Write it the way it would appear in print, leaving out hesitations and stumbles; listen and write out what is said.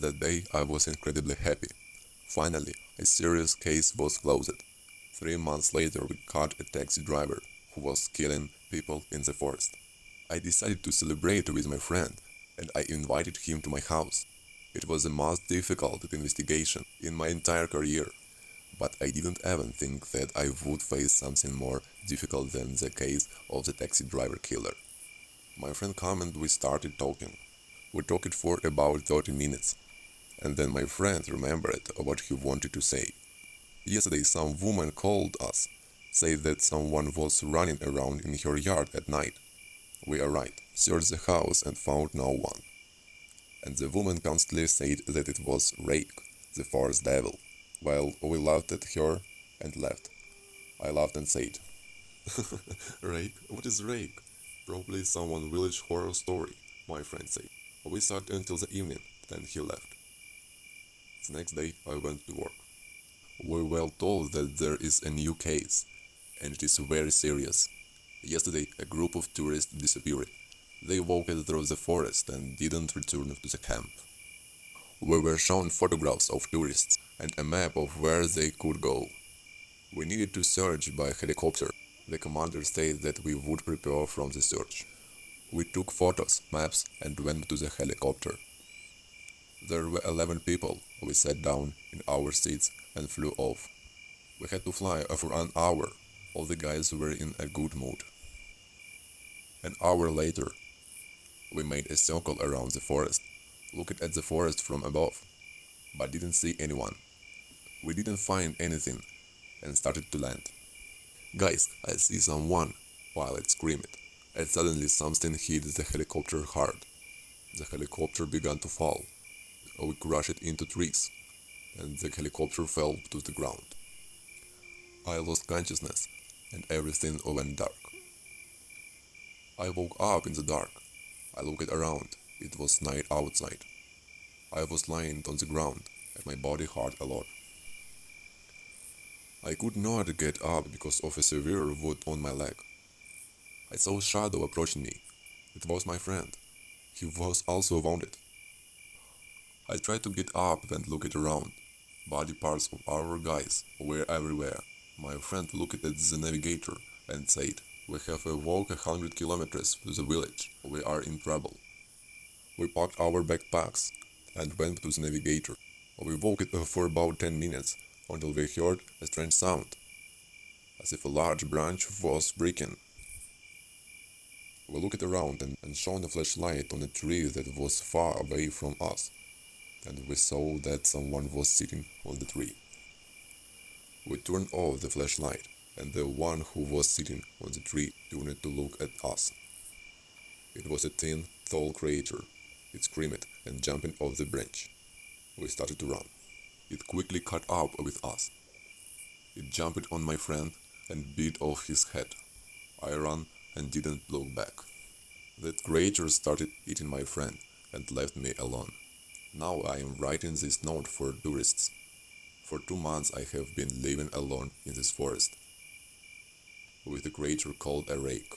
That day I was incredibly happy. Finally, a serious case was closed. 3 months later we caught a taxi driver who was killing people in the forest. I decided to celebrate with my friend and I invited him to my house. It was the most difficult investigation in my entire career, but I didn't even think that I would face something more difficult than the case of the taxi driver killer. My friend came and we started talking. We talked for about 30 minutes, and then my friend remembered what he wanted to say. Yesterday some woman called us, said that someone was running around in her yard at night. We arrived, searched the house and found no one. And the woman constantly said that it was Rake, the forest devil. Well, we laughed at her and left. I laughed and said, Rake? What is Rake? Probably some village horror story, my friend said. We sat until the evening, then he left. The next day I went to work. We were told that there is a new case, and it is very serious. Yesterday a group of tourists disappeared. They walked through the forest and didn't return to the camp. We were shown photographs of tourists and a map of where they could go. We needed to search by helicopter. The commander said that we would prepare from the search. We took photos, maps, and went to the helicopter. There were 11 people. We sat down in our seats and flew off. We had to fly for an hour. All the guys were in a good mood. An hour later, we made a circle around the forest, looked at the forest from above, but didn't see anyone. We didn't find anything and started to land. Guys, I see someone, pilot screamed, and suddenly something hit the helicopter hard. The helicopter began to fall. We crashed into trees, and the helicopter fell to the ground. I lost consciousness, and everything went dark. I woke up in the dark. I looked around. It was night outside. I was lying on the ground, and my body hurt a lot. I could not get up because of a severe wound on my leg. I saw a shadow approaching me. It was my friend. He was also wounded. I tried to get up and looked around. Body parts of our guys were everywhere. My friend looked at the navigator and said, "We have to walk 100 kilometers to the village. We are in trouble." We packed our backpacks and went to the navigator. We walked for about 10 minutes until we heard a strange sound, as if a large branch was breaking. We looked around and shone a flashlight on a tree that was far away from us, and we saw that someone was sitting on the tree. We turned off the flashlight, and the one who was sitting on the tree turned to look at us. It was a thin, tall creature. It screamed and jumped off the branch. We started to run. It quickly caught up with us. It jumped on my friend and bit off his head. I ran and didn't look back. That creature started eating my friend and left me alone. Now I am writing this note for tourists. For 2 months I have been living alone in this forest with a creature called a Rake.